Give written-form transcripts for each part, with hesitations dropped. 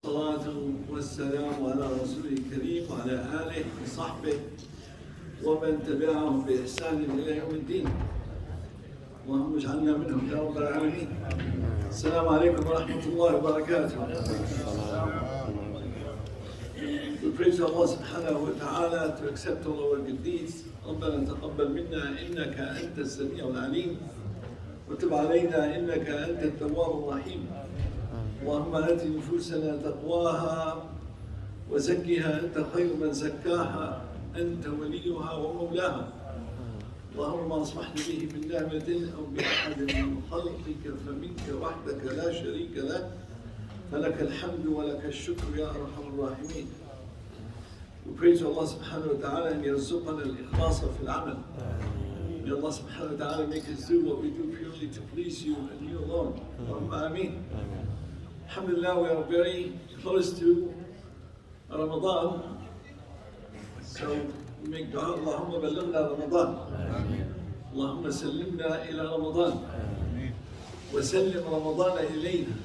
والصلاة والسلام على رسوله الكريم وعلى آله وصحبه ومن تبعهم بإحسان إلى يوم الدين. اللهم اجعلنا منهم يا رب العالمين. السلام عليكم ورحمة الله وبركاته. We praise Allah subhanahu wa ta'ala to accept all our good deeds. ربنا تقبل منا إنك أنت السميع العليم وتب علينا إنك أنت التواب الرحيم. اللهم آت نفوسنا تقواها وزكها أنت خير من زكاها أنت وليها ومولاها. اللهم ما أصبحت به من نعمة أو بأحد من خلقك فمنك وحدك لا شريك لك فلك الحمد ولك الشكر يا أرحم الراحمين. We praise Allah subhanahu wa ta'ala and يرزقنا الإخلاص في العمل. May Allah subhanahu wa ta'ala make us do what we do purely to please you and you alone. Allahumma ameen. Alhamdulillah, we are very close to Ramadan. So we make dua, Allahumma balighna Ramadan. Allahumma sallimna ila Ramadan. Wa sallim Ramadan ilayna.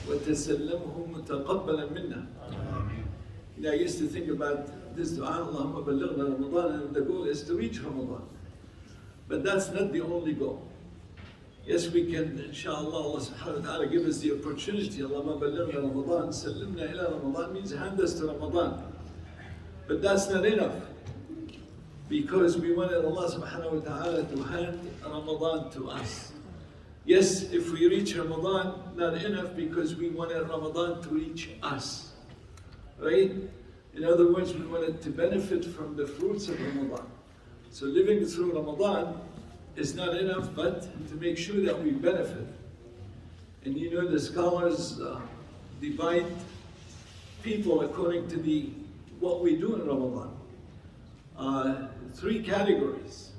Wa tasallamhu mutaqabbalan minna. You know, I used to think about this dua, Allahumma balighna Ramadan, and the goal is to reach Ramadan. But that's not the only goal. Yes, we can, inshallah, Allah subhanahu wa ta'ala give us the opportunity. Allahumma balighna Ramadan, sallimna ila Ramadan means hand us to Ramadan. But that's not enough. Because we wanted Allah subhanahu wa ta'ala to hand Ramadan to us. Yes, if we reach Ramadan, not enough because we wanted Ramadan to reach us. Right? In other words, we wanted to benefit from the fruits of Ramadan. So living through Ramadan is not enough, but to make sure that we benefit. And you know, the scholars divide people according to what we do in Ramadan. Three categories.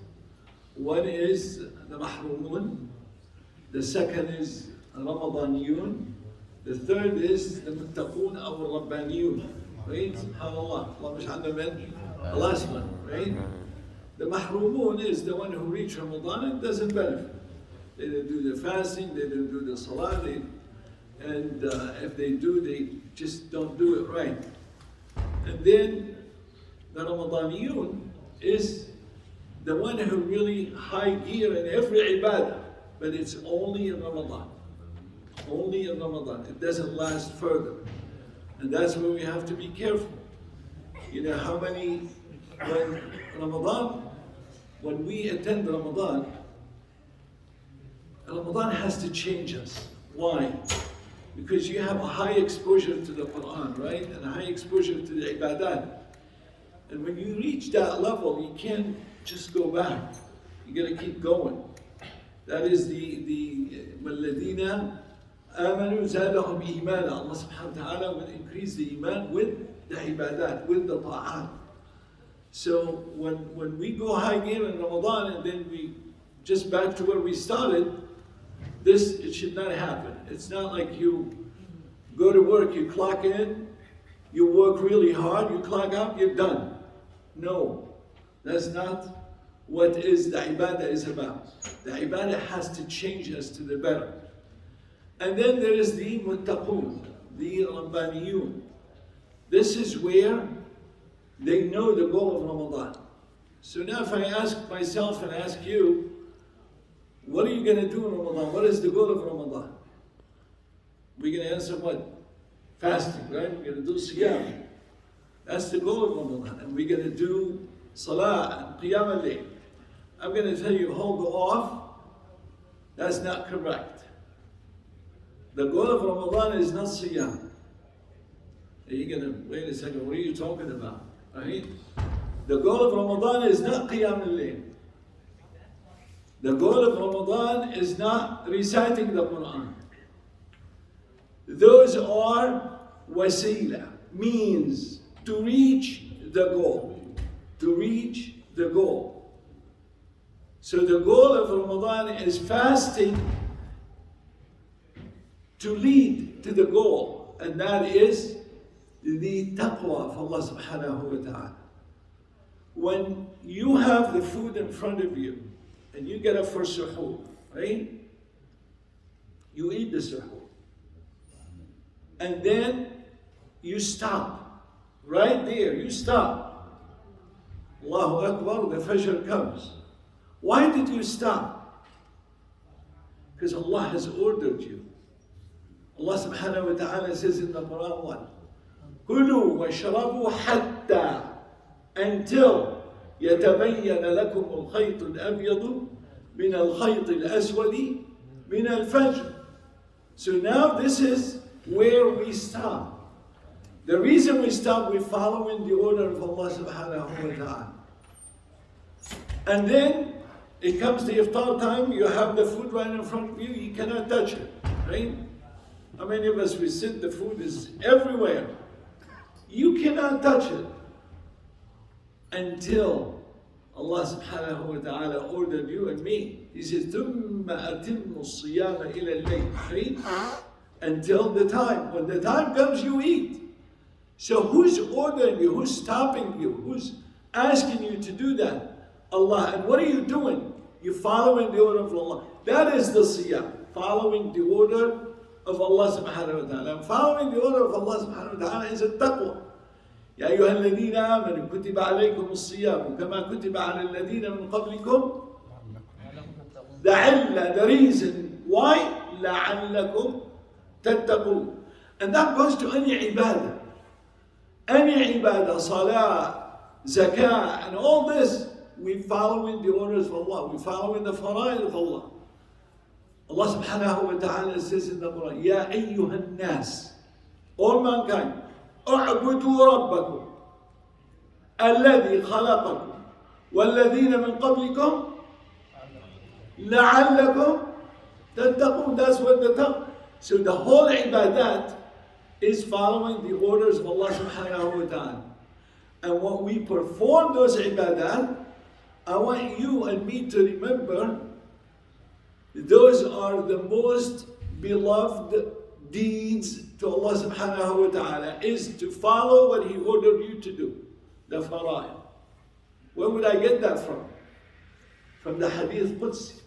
One is the mahrumun, the second is Ramadaniyun, the third is the muttaqun or rabbaniyun. Right? SubhanAllah. Allah mash'alna min. The last one, right? The mahrumun is the one who reaches Ramadan and doesn't benefit. They don't do the fasting, they don't do the salah, and if they do, they just don't do it right. And then the Ramadaniyun is the one who really high gear in every ibadah, but it's only in Ramadan. Only in Ramadan. It doesn't last further. And that's where we have to be careful. You know how many, when we attend Ramadan has to change us. Why? Because you have a high exposure to the Quran, right? And a high exposure to the ibadat. And when you reach that level, you can't just go back. You got to keep going. That is the وَالَّذِينَ آمَنُوا زَادَهُمْ إِيمَانًا. Allah subhanahu wa ta'ala will increase the iman with the ibadat, with the ta'at. So when we go high gear in Ramadan and then we just back to where we started, it should not happen. It's not like you go to work, you clock in, you work really hard, you clock out, you're done. No, that's not what the ibadah is about. The ibadah has to change us to the better. And then there is the muttaqun, the rabbaniyun. This is where they know the goal of Ramadan. So now if I ask myself and ask you, what are you going to do in Ramadan? What is the goal of Ramadan? We're going to answer what? Fasting, right? We're going to do siyam. That's the goal of Ramadan. And we're going to do salah and qiyam al-layl. I'm going to tell you, hold off. That's not correct. The goal of Ramadan is not siyam. You're going to, wait a second, what are you talking about? Right? The goal of Ramadan is not qiyam al-layl. The goal of Ramadan is not reciting the Quran. Those are wasila, means to reach the goal. To reach the goal. So the goal of Ramadan is fasting to lead to the goal, and that is the taqwa of Allah subhanahu wa ta'ala. When you have the food in front of you, and you get up for suhoor, right? You eat the suhoor. And then you stop. Right there, you stop. Allahu Akbar, the Fajr comes. Why did you stop? Because Allah has ordered you. Allah subhanahu wa ta'ala says in the Quran what? كُلُوا وَاشْرَبُوا حَتَّى until يتبين لكم الخيط الأبيض من الخيط الأسود من الفجر. So now this is where we stop. The reason we stop, we're following the order of Allah subhanahu wa ta'ala. And then it comes to iftar time, you have the food right in front of you, you cannot touch it, right? How many of us, we sit, the food is everywhere. You cannot touch it until Allah subhanahu wa ta'ala ordered you and me. He says, ثُمَّ أَتِمُّ الصِّيَامَ إِلَى اللَّيْلِ, right? Until the time. When the time comes, you eat. So who's ordering you? Who's stopping you? Who's asking you to do that? Allah. And what are you doing? You're following the order of Allah. That is the siyam. Following the order of Allah subhanahu wa ta'ala. And following the order of Allah subhanahu wa ta'ala is a taqwa. يا أيها الذين آمنوا كتب عليكم الصيام كما كتب على الذين من قبلكم لعل, the reason why لعلكم تتقون. And that goes to any ibadah. Any ibadah, salah, zakah, and all this, we following the orders of Allah. We following the fara'id of Allah. Allah subhanahu wa ta'ala says in the Quran, يا أيها الناس, all mankind, اعبدوا ربكم الذي خلقكم والذين من قبلكم لعلكم تتقون. That's what the tongue. So the whole ibadat is following the orders of Allah subhanahu wa ta'ala. And when we perform those ibadat, I want you and me to remember those are the most beloved deeds to Allah subhanahu wa ta'ala, is to follow what He ordered you to do, the fara'id. Where would I get that from? From the Hadith Qudsi.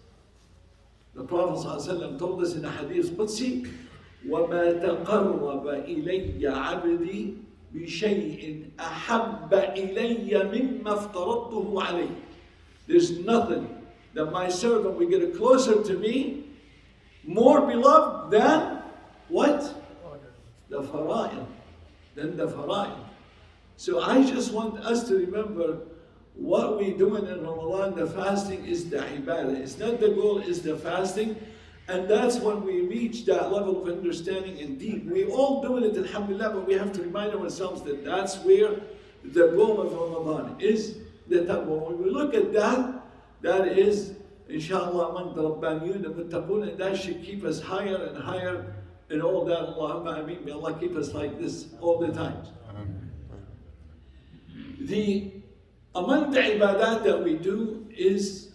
The Prophet ﷺ told us in the Hadith Qudsi, وَمَا تَقَرَّبَ إِلَيَّ عَبْدِي بِشَيْءٍ أَحَبَّ إِلَيَّ مِمَّا افْتَرَضْتُهُ عَلَيْهِ. There's nothing that my servant will get closer to me, more beloved than what? The fara'id. Than the fara'id. So I just want us to remember what we're doing in Ramadan, the fasting is the ibadah. It's not the goal, it's the fasting. And that's when we reach that level of understanding indeed. We're all doing it, alhamdulillah, but we have to remind ourselves that that's where the goal of Ramadan is, the taqwa. When we look at that, that is, inshallah, among the Rabbaniyun, the Muttaqun, and that should keep us higher and higher in all that. Allahumma ameen. May Allah keep us like this all the time. Among the ibadat that we do is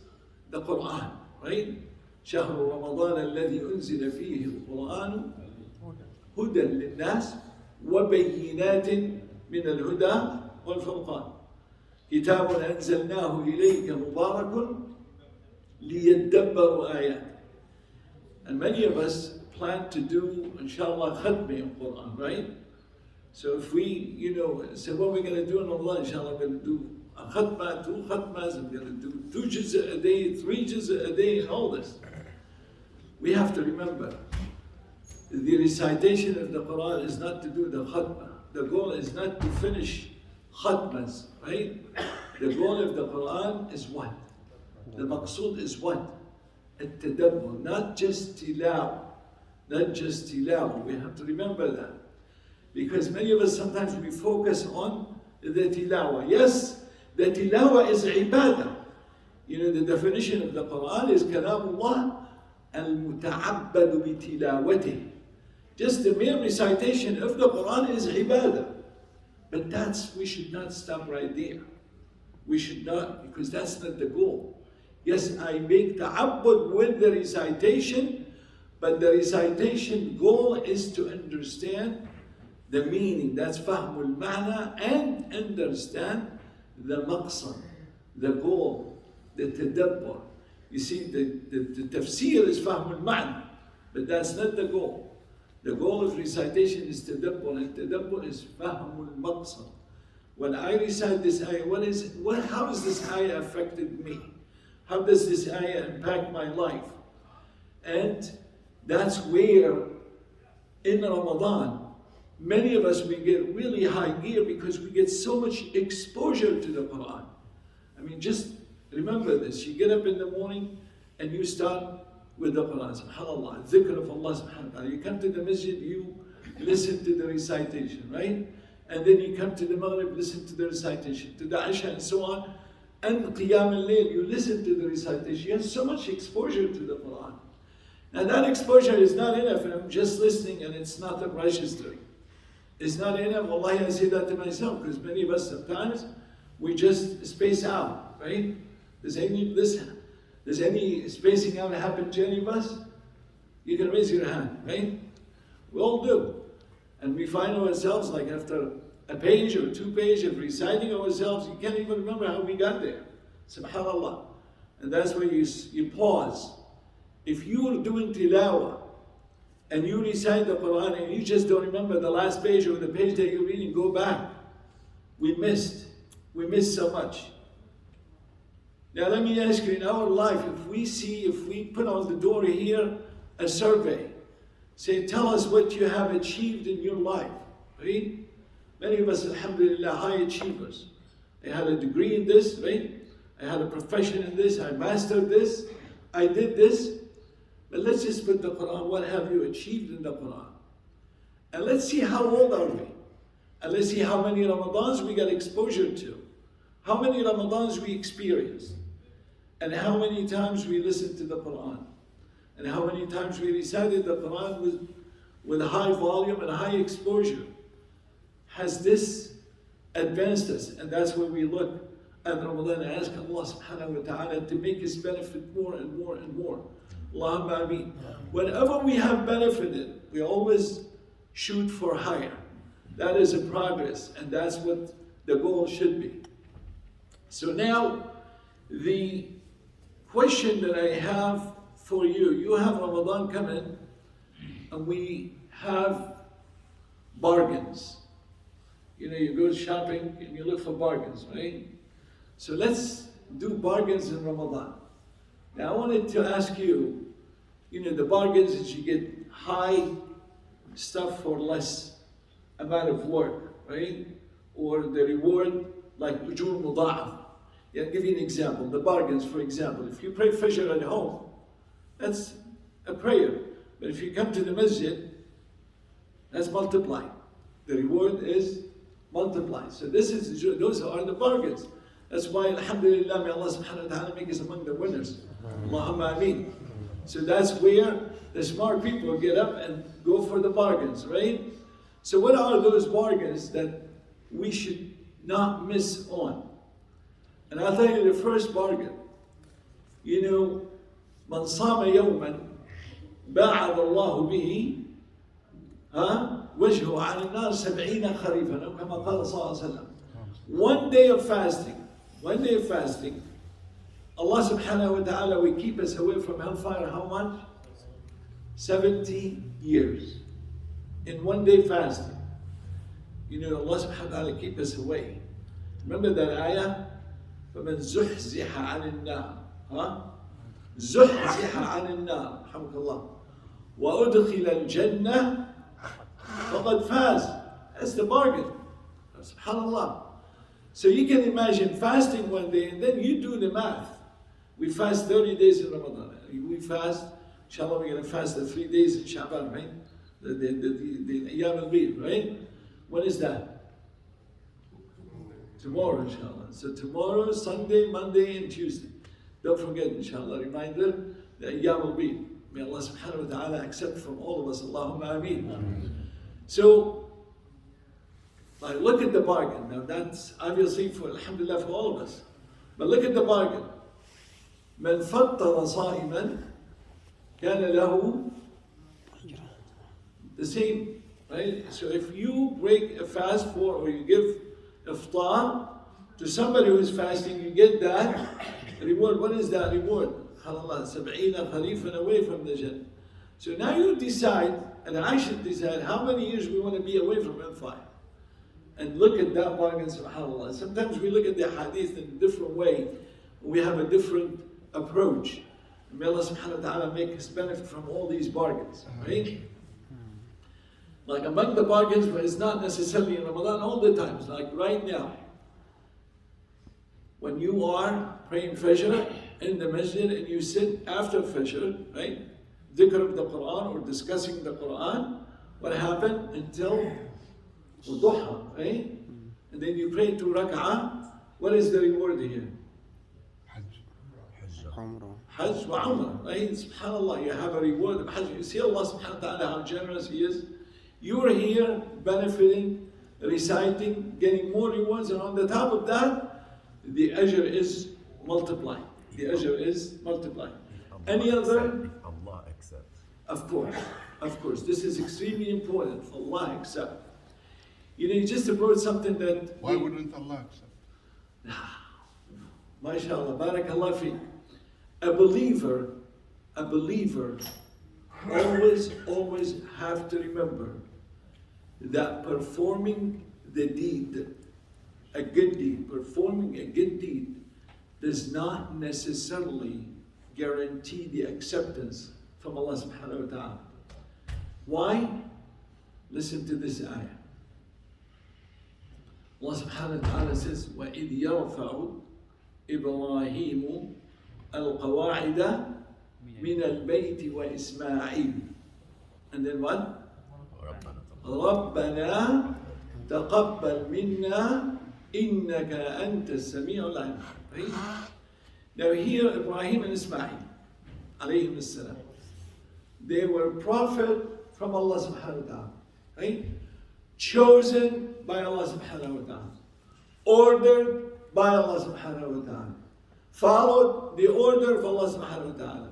the Quran, right? شهر رمضان الذي أنزل فيه القرآن هدى للناس وبينات من الهدى والفرقان كتاب أنزلناه إليك مبارك ليدبروا آياته. And many of us plan to do, inshallah, khatmi of Quran, right? So if we, say what we're going to do in Ramadan, inshallah, we're going to do a khatma, 2 khatmas, I'm going to do 2 juz a day, 3 juz a day, and all this. We have to remember, the recitation of the Quran is not to do the khatma. The goal is not to finish khatmas, right? The goal of the Quran is what? The maqsood is what? At-tadabbur, not just tilaw. Not just tilaw. We have to remember that. Because many of us, sometimes we focus on the tilawa. Yes, the tilawa is ibadah. The definition of the Quran is kalamullah al-muta'abbadu bi-tilawatih. Just the mere recitation of the Quran is ibadah. But we should not stop right there. We should not, because that's not the goal. Yes, I make ta'abbud with the recitation, but the recitation goal is to understand the meaning. That's fahmul ma'na, and understand the maqsad, the goal, the tadabbur. You see, the tafsir is fahmul ma'na, but that's not the goal. The goal of recitation is tadabbur, and tadabbur is fahmul maqsad. When I recite this ayah, how has this ayah affected me? How does this ayah impact my life? And that's where, in Ramadan, many of us, we get really high gear because we get so much exposure to the Quran. I mean, just remember this. You get up in the morning and you start with the Quran, subhanAllah, dhikr of Allah subhanahu wa ta'ala. You come to the masjid, you listen to the recitation, right? And then you come to the Maghrib, listen to the recitation, to the Isha and so on. And Qiyam al-Layl, you listen to the recitation. You have so much exposure to the Quran. Now that exposure is not enough, and I'm just listening and it's not registering. It's not enough. Wallahi, I say that to myself, because many of us sometimes, we just space out, right? Does any spacing out happen to any of us? You can raise your hand, right? We all do. And we find ourselves, like after a page or 2 pages of reciting ourselves, you can't even remember how we got there. SubhanAllah. And that's where you pause. If you are doing tilawah and you recite the Quran and you just don't remember the last page or the page that you're reading, go back. We missed so much. Now let me ask you, in our life, if we put on the door here a survey, say, tell us what you have achieved in your life, right? Many of us, alhamdulillah, high achievers. I had a degree in this, right? I had a profession in this, I mastered this, I did this. But let's just put the Quran, what have you achieved in the Quran? And let's see how old are we? And let's see how many Ramadans we got exposure to. How many Ramadans we experienced. And how many times we listened to the Quran. And how many times we recited the Quran with a high volume and high exposure. Has this advanced us? And that's where we look at Ramadan and ask Allah subhanahu wa ta'ala to make us benefit more and more and more. Allahumma ameen. Whenever we have benefited, we always shoot for higher. That is a progress, and that's what the goal should be. So now, the question that I have for you, you have Ramadan coming, and we have bargains. You know, you go shopping and you look for bargains, right? So let's do bargains in Ramadan. Now I wanted to ask you, the bargains is you get high stuff for less amount of work, right? Or the reward, like ujur muda'af. Yeah, I'll give you an example. The bargains, for example, if you pray Fajr at home, that's a prayer. But if you come to the masjid, that's multiplied. The reward is multiplied. So those are the bargains. That's why, alhamdulillah, may Allah subhanahu wa ta'ala make us among the winners. Allahumma ameen. So that's where the smart people get up and go for the bargains, right? So what are those bargains that we should not miss on? And I'll tell you the first bargain. من صام يوما باعد الله به وجهه عن النار 70 خريفا أو كما قال صلى الله عليه وسلم. One day of fasting, Allah subhanahu wa ta'ala will keep us away from hellfire how much? 70 years. In one day fasting. Allah subhanahu wa ta'ala keep us away. Remember that ayah? فَمَنْ زُحْزِحَ عَنِ النَّارِ زُحْزِحَ عَنِ النَّارِ رحمك الله وَأُدْخِلَ الْجَنَّةِ فَقَدْ فَازَ. That's the bargain. SubhanAllah. So you can imagine fasting one day and then you do the math. We fast 30 days in Ramadan. We fast, inshallah, we're going to fast the 3 days in Sha'ban, right? The Ayyam al-Bid, right? When is that? Tomorrow, inshallah. So tomorrow, Sunday, Monday, and Tuesday. Don't forget, inshallah, reminder, the Ayyam al-Bid. May Allah subhanahu wa ta'ala accept from all of us. Allahumma ameen. So, look at the bargain. Now that's obviously for, alhamdulillah, for all of us. But look at the bargain. من فطر صائما كان له the same, right? So if you break a fast or you give iftar to somebody who is fasting, you get that reward. What is that reward? 70 kharifan away from the Jannah. So now you decide and I should decide how many years we want to be away from hellfire. And look at that bargain, subhanAllah. Sometimes we look at the hadith in a different way. We have a different approach. May Allah subhanahu wa ta'ala make us benefit from all these bargains, right? Like among the bargains, but it's not necessarily in Ramadan all the times, like right now. When you are praying Fajr in the masjid and you sit after Fajr, right? Dhikr of the Quran or discussing the Quran, what happened until Duha, right? And then you pray 2 rak'ah. What is the reward here? Hajj wa Umrah, right? SubhanAllah, you have a reward of Hajj. You see Allah subhanahu wa ta'ala how generous He is. You are here benefiting, reciting, getting more rewards, and on the top of that, the ajr is multiplied. The ajr is multiplied. Any other? If Allah accepts. Of course. This is extremely important. If Allah accept. You just brought something that... Why wouldn't Allah accept? MashaAllah, barakallah fiqh. A believer always have to remember that performing the deed, a good deed, performing a good deed does not necessarily guarantee the acceptance from Allah subhanahu wa ta'ala. Why? Listen to this ayah. Allah subhanahu wa ta'ala says, وَإِذْ يَرْفَعُ إِبْرَاهِيمُ الْقَوَاعِدَ مِنَ الْبَيْتِ وَإِسْمَاعِيلُ. And then what? رَبَّنَا تَقَبَّلْ مِنَّا إِنَّكَ أَنْتَ السَّمِيعُ الْعَلِيمُ. Right? Now here, Ibrahim and Ismail, alayhim as-salam, they were prophet from Allah subhanahu wa ta'ala. Right? Chosen by Allah subhanahu wa ta'ala. Ordered by Allah subhanahu wa ta'ala. Followed the order of Allah subhanahu wa ta'ala.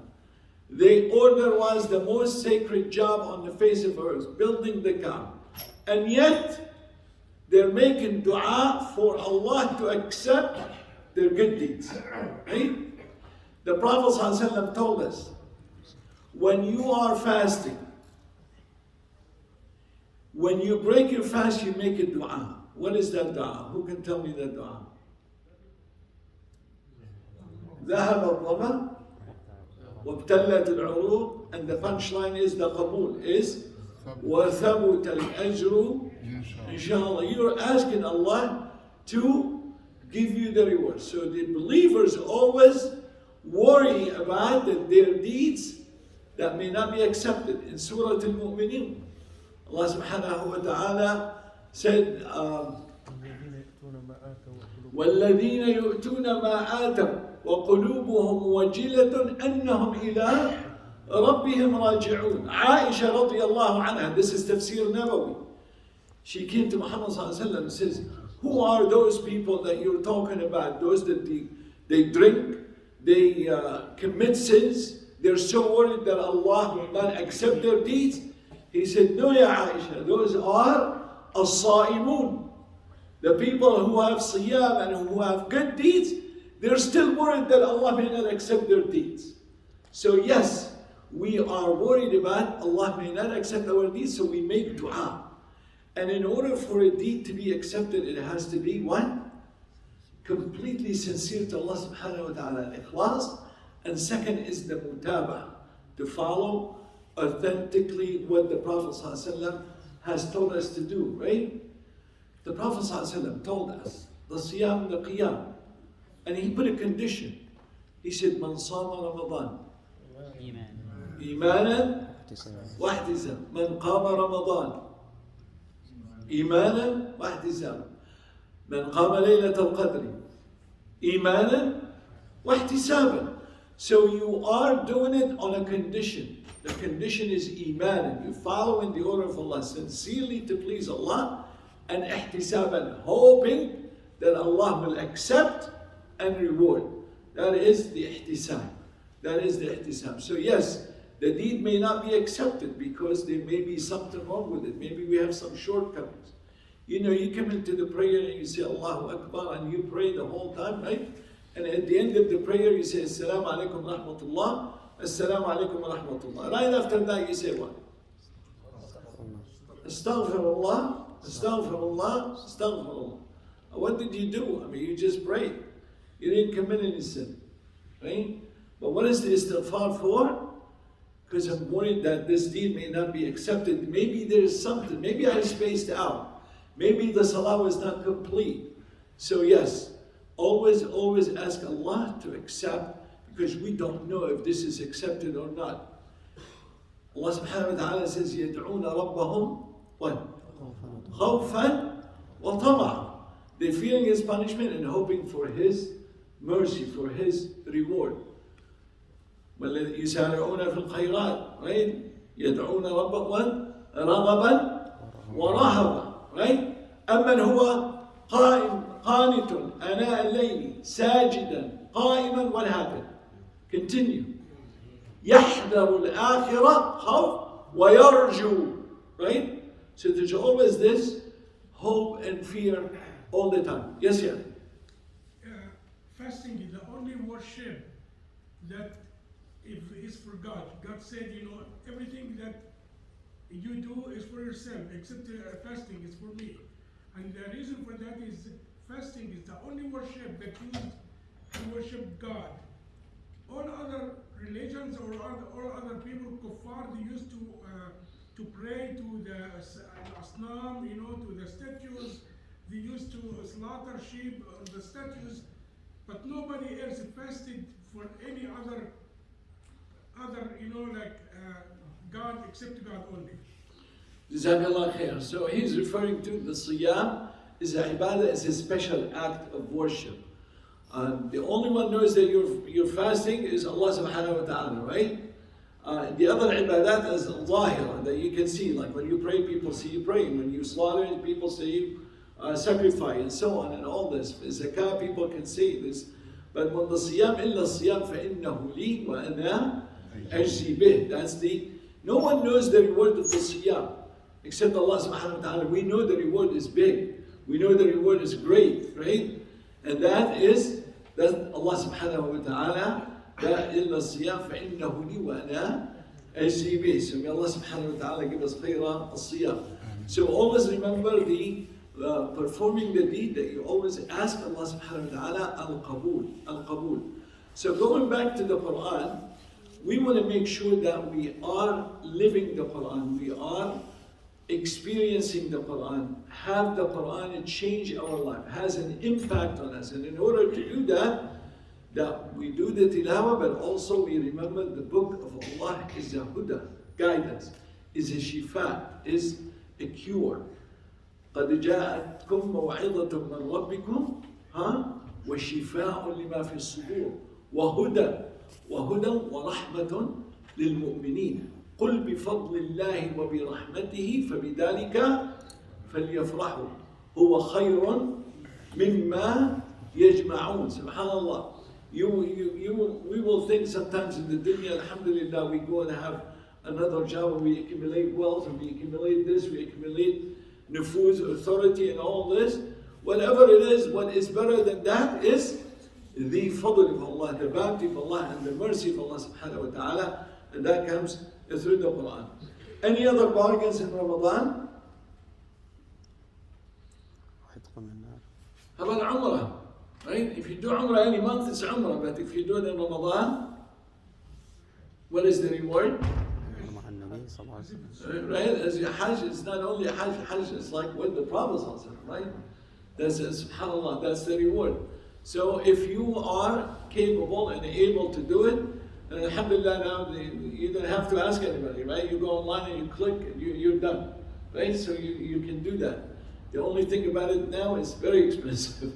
The order was the most sacred job on the face of earth, building the Kaaba. And yet, they're making dua for Allah to accept their good deeds. Right? The Prophet ﷺ told us, when you are fasting, when you break your fast, you make a dua. What is that dua? Who can tell me that dua? ذهب الظمأ وابتلت العروق, and the punchline is the qabul is وثبت الأجر inshallah. You're asking Allah to give you the reward. So the believers always worry about that their deeds that may not be accepted. In Surah Al-Mu'mineen, Allah subhanahu wa ta'ala said, وَالَّذِينَ يُؤْتُونَ مَا آتَوْا وَقُلُوبُهُمْ وَجِلَةٌ أَنَّهُمْ إِلَىٰ رَبِّهِمْ رَاجِعُونَ. Aisha radiyallahu anha, this is Tafsir Nabawi. She came to Muhammad sallallahu alaihi wasallam and says, who are those people that you're talking about? Those that they drink, they commit sins, they're so worried that Allah will not accept their deeds. He said, no, ya Aisha, those are as-sa'imun. The people who have siyam and who have good deeds, they're still worried that Allah may not accept their deeds. So yes, we are worried about Allah may not accept our deeds, so we make dua. And in order for a deed to be accepted, it has to be one, completely sincere to Allah subhanahu wa ta'ala, ikhlas. And second is the mutabah, to follow authentically what the Prophet ﷺ has told us to do, right? The Prophet ﷺ told us, the siyam, the qiyam, and he put a condition. He said, man sama Ramadan, imanan wa ihtisab. Man qama Ramadan, imanan wa ihtisab. Man qama laylat al-qadri, imanan wa ihtisaban. So you are doing it on a condition. The condition is iman. You follow in the order of Allah, sincerely to please Allah, and ihtisaban, hoping that Allah will accept and reward. That is the ihtisab. That is the ihtisab. So yes, the deed may not be accepted because there may be something wrong with it. Maybe we have some shortcomings. You know, you come into the prayer and you say Allahu Akbar and you pray the whole time, right? And at the end of the prayer you say Assalamu alaikum rahmatullah, Assalamu alaikum rahmatullah. Right after that you say what? Astaghfirullah, astaghfirullah, astaghfirullah. What did you do? I mean, you just prayed. You didn't commit any sin, right? But what is the istighfar for? Because I'm worried that this deed may not be accepted. Maybe there's something. Maybe I spaced out. Maybe the salah was not complete. So yes, always ask Allah to accept, because we don't know if this is accepted or not. Allah subhanahu wa ta'ala says, يَدْعُونَ رَبَّهُمْ what? خَوْفًا وَطَمَعًا. They're fearing His punishment and hoping for His mercy, for His reward. يسارعون في الخيرات, right? يدعون ربهم رغبا ورهبا, right? أمن هو قانت آناء الليل ساجدا قائما. What happened? Continue. يحذر الآخرة خوف ويرجو, right? So there's always this hope and fear all the time. Yes, yeah. Fasting is the only worship that if it's for God. God said, everything that you do is for yourself, except fasting is for me. And the reason for that is fasting is the only worship that used to worship God. All other religions or all other people, kuffar, they used to pray to the asnam, to the statues. They used to slaughter sheep on the statues, but nobody else fasted for any other, God except God only. Jazakallah khair. So he's referring to the siyam is a ibadah, is a special act of worship. The only one knows that you're fasting is Allah subhanahu wa ta'ala, right? The other ibadat is zahira, that you can see, like when you pray, people see you praying. When you slaughter, people see you sacrifice, and so on, and all this. Zakah, people can see this. But when the siyam, illa siyam فَإِنَّهُ لِي وَأَنَا أَجْزِي بِهِ. That's no one knows the reward of the siyam except Allah subhanahu wa ta'ala. We know the reward is big. We know the reward is great, right? And that Allah subhanahu wa ta'ala, that illa siyam فَإِنَّهُ لِي وَأَنَا أَجْزِي بِهِ. So may Allah subhanahu wa ta'ala give us khayra al-siyam. So always remember the performing the deed that you always ask Allah subhanahu wa ta'ala al-qabul. So going back to the Quran, we want to make sure that we are living the Quran, we are experiencing the Quran, have the Quran change our life, has an impact on us. And in order to do that we do the tilawah, but also we remember the book of Allah is a huda, guidance, is a shifa, is a cure. قد جاءتكم موعظة من ربكم وشفاء لما في الصدور وهدى ورحمة للمؤمنين قل بفضل الله وبرحمته فبذلك فليفرحوا هو خير مما يجمعون. Subhanallah. We will think sometimes in the dunya, alhamdulillah, we go and have another job, we accumulate wealth, and we accumulate this, we accumulate nufuz, authority, and all this. Whatever it is, what is better than that is the fadl of Allah, the bounty of Allah, and the mercy of Allah subhanahu wa ta'ala, and that comes through the Quran. Any other bargains in Ramadan? How about Umrah? Right? If you do Umrah any month, it's Umrah, but if you do it in Ramadan, what is the reward? Right? As a Hajj, it's not only a Hajj is like what the Prophet said, right? That's subhanAllah, that's the reward. So if you are capable and able to do it, and alhamdulillah now you don't have to ask anybody, right? You go online and you click and you're done, right? So you can do that. The only thing about it now is very expensive.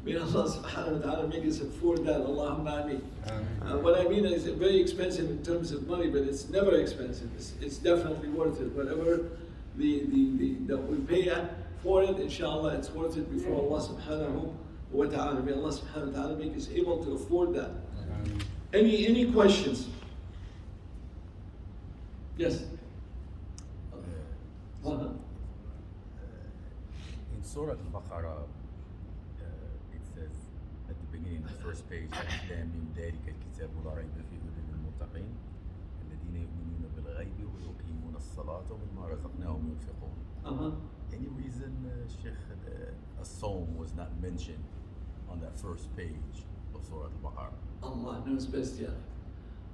May Allah subhanahu wa ta'ala make us afford that. Allahumma ameen. What I mean is very expensive in terms of money, but it's never expensive. It's definitely worth it. Whatever that we pay for it, inshallah, it's worth it before Allah subhanahu wa ta'ala. May Allah subhanahu wa ta'ala make us able to afford that. Any questions? Yes. In Surah Al-Baqarah, it says at the beginning, the first page, ألف لام ميم ذلك الكتاب لا ريب فيه هدى للمتقين الذين يؤمنون بالغيب ويقيمون الصلاة ومما رزقناهم ينفقون. Uh-huh. Any reason, Sheikh, a psalm was not mentioned on that first page of Surah Al-Baqarah? Allah knows best, yeah.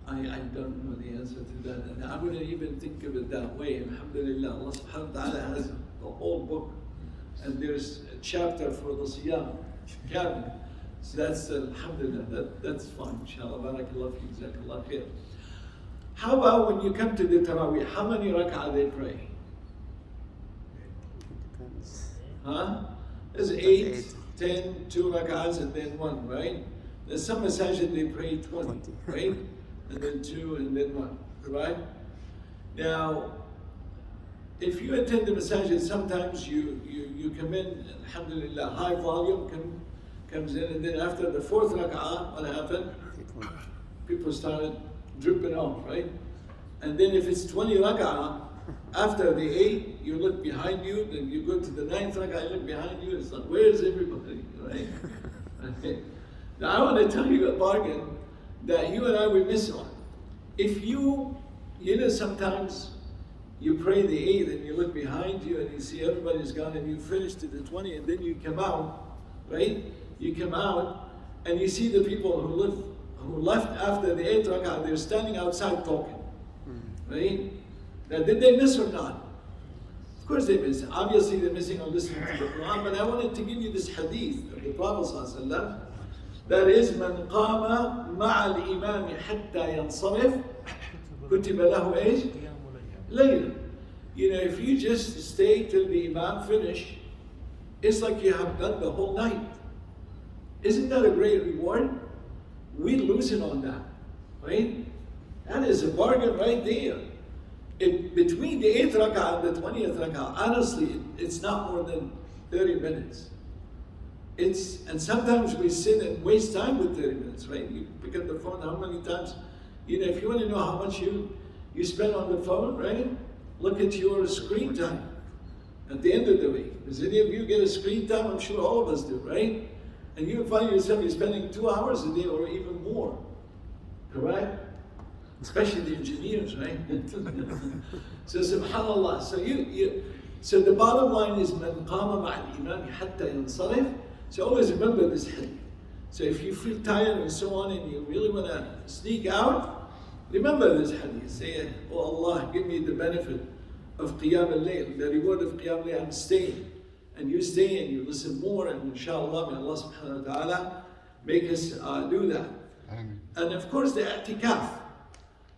I don't know the answer to that. And I wouldn't even think of it that way. Alhamdulillah, Allah subhanahu wa ta'ala has the whole book. And there's a chapter for the Siyam. Kamil. So that's, alhamdulillah, that's fine. Inshallah, barakallah fi, jazakallah khair. How about when you come to the Taraweeh, how many rak'ah they pray? Depends. Huh? There's 8, 10, 2 rak'ahs and then 1, right? There's some masajid they pray 20, right? And then 2 and then 1, right? Now, if you attend the masajid, sometimes you come in, alhamdulillah, high volume comes in, and then after the 4th rak'ah, what happened? People started dripping off, right? And then if it's 20 rak'ah, after the 8, you look behind you, then you go to the 9th rak'ah, you look behind you, it's like, where's everybody, right? Okay. Now I want to tell you a bargain that you and I will miss on. If you know, sometimes you pray the 8 and you look behind you and you see everybody's gone and you finish to the 20 and then you come out, right? You come out and you see the people who left after the 8th rak'ah, they're standing outside talking, right? Now, did they miss or not? Of course they miss. Obviously they're missing on listening to the Quran, but I wanted to give you this hadith of the Prophet ﷺ. That is, من قام مع الإمام حتى ينصرف كتب له إيش؟ ليلة. You know, if you just stay till the Imam finish, it's like you have done the whole night. Isn't that a great reward? We losing on that, right? That is a bargain right there. Between the 8th rak'ah and the 20th rak'ah, honestly, it's not more than 30 minutes. And sometimes we sit and waste time with 30 minutes, right? You pick up the phone, how many times, you know, if you want to know how much you spend on the phone, right? Look at your screen time at the end of the week. Does any of you get a screen time? I'm sure all of us do, right? And you find yourself, you're spending 2 hours a day or even more, correct? Especially the engineers, right? So subhanallah. So the bottom line is man qama ma'al imam hatta yansarif. So always remember this hadith. So if you feel tired and so on and you really want to sneak out, remember this hadith. Say, oh Allah, give me the benefit of qiyam al-layl, the reward of qiyam al-layl. I'm staying. And you stay and you listen more, and inshallah, may Allah subhanahu wa ta'ala make us do that. And of course the i'tikaf.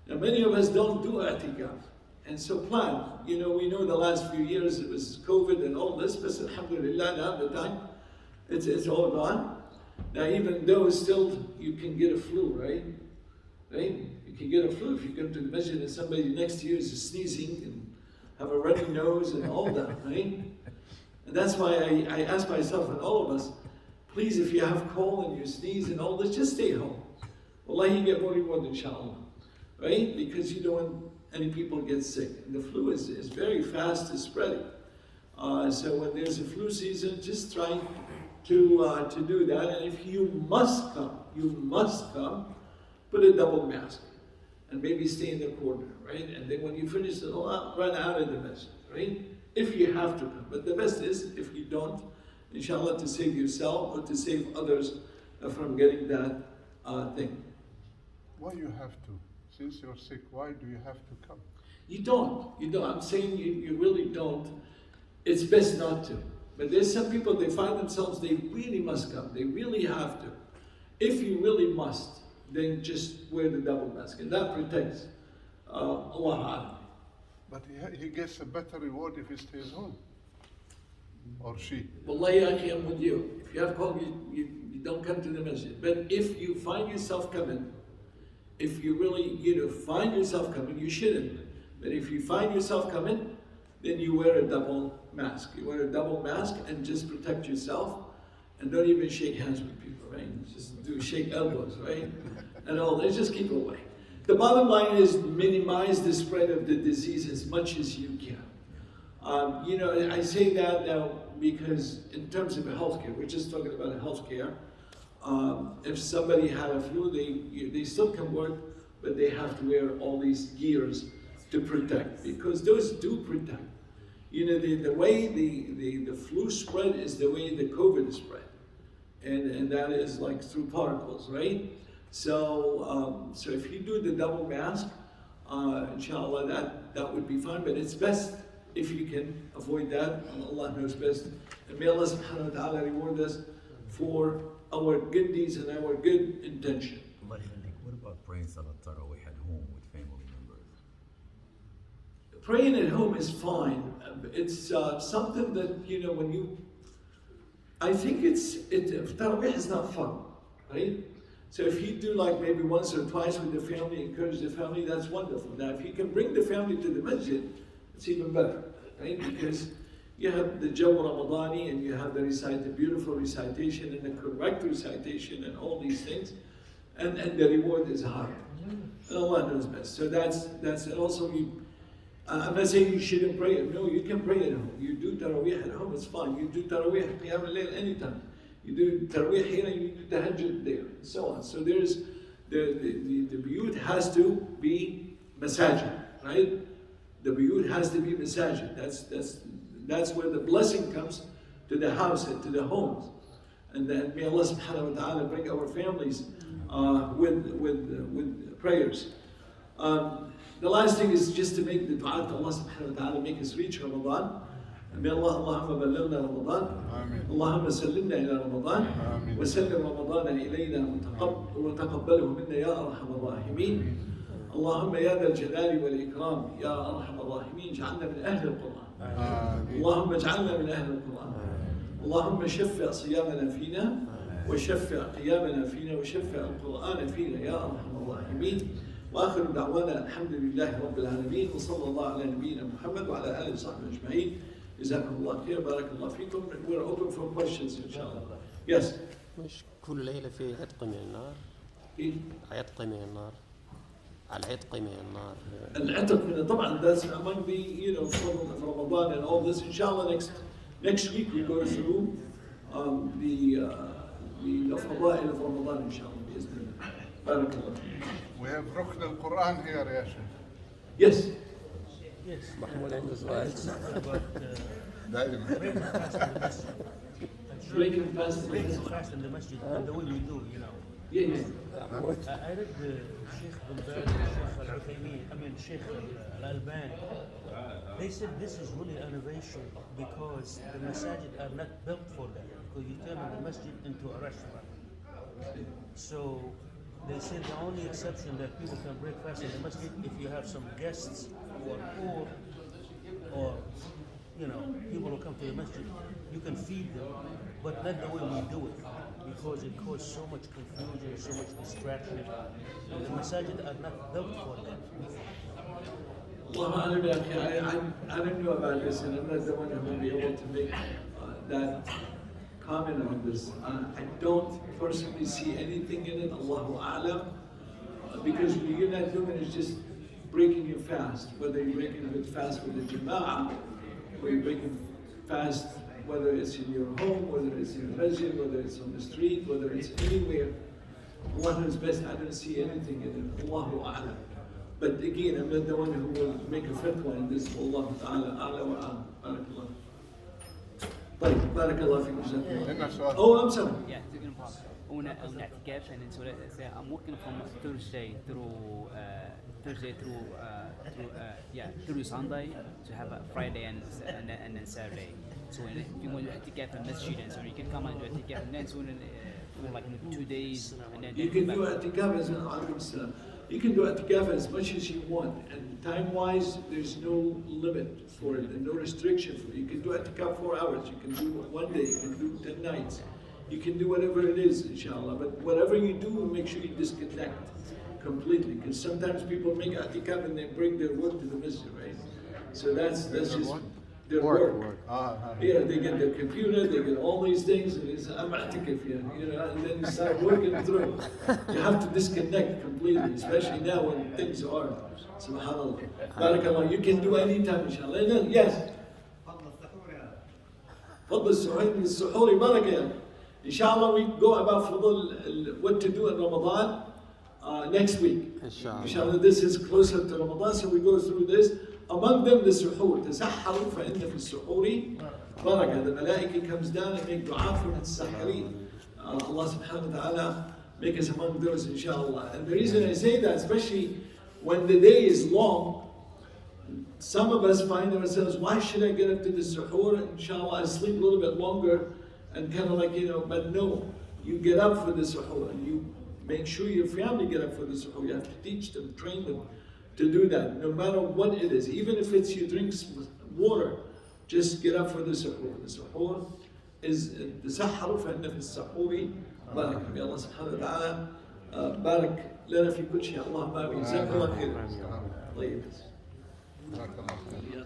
Now many of us don't do i'tikaf. And so plan. You know, we know the last few years it was COVID and all this, but alhamdulillah, now the time, it's all gone. Now even though still you can get a flu, right? Right? You can get a flu if you come to the masjid and somebody next to you is sneezing and have a runny nose and all that, right? And that's why I ask myself and all of us, please, if you have cold and you sneeze and all this, just stay home. Wallahi, you get more reward, inshallah. Right? Because you don't want any people get sick. And the flu is very fast to spread. So when there's a flu season, just try to do that. And if you must come, put a double mask. And maybe stay in the corner, right? And then when you finish the run out of the masjid, right? If you have to come. But the best is if you don't, inshallah, to save yourself or to save others from getting that thing. Why you have to? Since you're sick, why do you have to come? You don't. I'm saying you really don't. It's best not to. But there's some people, they find themselves, they really must come. They really have to. If you really must, then just wear the double mask. And that protects Allah. But he gets a better reward if he stays home. Or she. Wallahi, akhi, I'm with you. If you have cold, you don't come to the masjid. But if you find yourself coming, if you really, find yourself coming, you shouldn't. But if you find yourself coming, then you wear a double mask. You wear a double mask and just protect yourself. And don't even shake hands with people, right? Just shake elbows, right? And all that, just keep away. The bottom line is minimize the spread of the disease as much as you can. I say that now because in terms of healthcare, we're just talking about healthcare. If somebody had a flu, they still can work, but they have to wear all these gears to protect, because those do protect. You know, the way the flu spread is the way the COVID spread. And that is like through particles, right? So so if you do the double mask, inshallah, that would be fine, but it's best if you can avoid that. Allah knows best. And may Allah subhanahu wa ta'ala reward us for our good deeds and our good intention. Allah يخليك. What about praying Salat Tarawih at home with family members? Praying at home is fine. It's something that, you know, when you, I think Tarawih is not fun, right? So if you do like maybe once or twice with the family, encourage the family, that's wonderful. Now if you can bring the family to the masjid, it's even better, right? Because you have the Jaw Ramadani and you have the beautiful recitation and the correct recitation and all these things, and the reward is higher. And Allah knows best. So that's and also I'm not saying you shouldn't pray it. No, you can pray at home. You do Taraweeh at home, it's fine. You do Taraweeh, Qiyam al-Layl anytime. You do Taraweeh here and you do Tahajjud there, and so on. So there's, the buyut has to be masajid, right? The buyut has to be masajid. That's where the blessing comes to the house and to the homes. And then may Allah subhanahu wa ta'ala bring our families with prayers. The last thing is just to make the dua to Allah subhanahu wa ta'ala, make us reach Ramadan. May Allah, Allahumma ballighna Ramadan. Allahumma sallimna ila Ramadan. Wa sallim Ramadan ilayna wa taqabbalhu minna ya arhamar rahimin. Allahumma ya dhal jalali wal ikram, ya arhamar rahimin, ij'alna min ahli al-Qur'an. Allahumma ij'alna min ahli al-Qur'an. Allahumma shaffi' siyamana fina, wa shaffi' qiyamana fina, wa shaffi' al-Qur'ana fina, ya arhamar rahimin. واخر دعوانا الحمد لله رب العالمين وصلى الله على نبينا محمد وعلى اله وصحبه اجمعين. جزاكم الله خير. بارك الله فيكم. We're open for questions inshallah. Yes. مش كل ليلة في عتق من النار؟ عتق من النار. العتق من النار. العتق من طبعا that's among the from Ramadan and all this. Inshallah next week we go through the فضائل of Ramadan inshallah بإذن الله. بارك الله فيكم. We have Rukn al-Quran here, ya Sheikh. Yes. Yes. محمود عنده سؤال. دائما. Breaking fast in the masjid, and the way we do, you know. Yeah. I read Sheikh bin Baz, Sheikh Al-Uthaymeen, Sheikh Al-Alban. They said this is really innovation because the masajid are not built for that. Because you turn the masjid into a restaurant. So they said the only exception that people can break fast in the masjid if you have some guests who are poor or people who come to the masjid, you can feed them, but not the way we do it because it causes so much confusion, so much distraction. The masajid are not built for that. I don't know about this, and I'm not the one who will be able to make that comment on this. I don't personally see anything in it, Allahu A'lam, because what you're not doing is just breaking your fast, whether you're breaking a fast with the jama'ah, or you're breaking fast whether it's in your home, whether it's in your masjid, whether it's on the street, whether it's anywhere. Allah knows best. I don't see anything in it, Allahu A'lam. But again, I'm not the one who will make a fatwa in this. Allah Ta'ala A'la wa A'lam. Barakallah. طيب بارك الله فيكم جزاكم الله. Oh, I'm sorry. Yeah, taking a pause. On اعتكاف, and so I'm working from Thursday through through Sunday to have a Friday and then Saturday. So if you want to i'tikaf in masjid, and so you can come and do i'tikaf, and then so for like 2 days, and then you can do i'tikaf as you can do i'tikaf as much as you want, and time-wise, there's no limit for it, and no restriction for it. You can do i'tikaf 4 hours, you can do 1 day, you can do 10 nights, you can do whatever it is, inshallah. But whatever you do, make sure you disconnect completely, because sometimes people make i'tikaf and they bring their work to the masjid, right? So that's just their work. Yeah, they get their computer, they get all these things, and it's I'm i'tikaf, and then you start working through. You have to disconnect completely, especially now when things are, subhanallah. Barakallah, you can do any time, inshallah. Yes. فضل السحور بركة. Inshallah, we go about what to do in Ramadan. next week. Inshallah. Inshallah, this is closer to Ramadan, so we go through this. Among them, the suhoor. تسحروا فإن في السحور بركة. The malaika comes down and make dua for the sahirin. Allah subhanahu wa ta'ala make us among those, inshallah. And the reason I say that, especially when the day is long, some of us find ourselves, why should I get up to the suhoor? Inshallah, I sleep a little bit longer and kind of like, but no, you get up for the suhoor and you make sure your family get up for the suhoor. You have to teach them, train them to do that, no matter what it is. Even if it's you drink water, just get up for the suhoor. The suhoor is the sahharu فإن في السحور بركة. May Allah subhanahu wa ta'ala barak lana fi kulli shay. Allahumma ameen. Jazakallah khair. طيب. جزاك الله خير.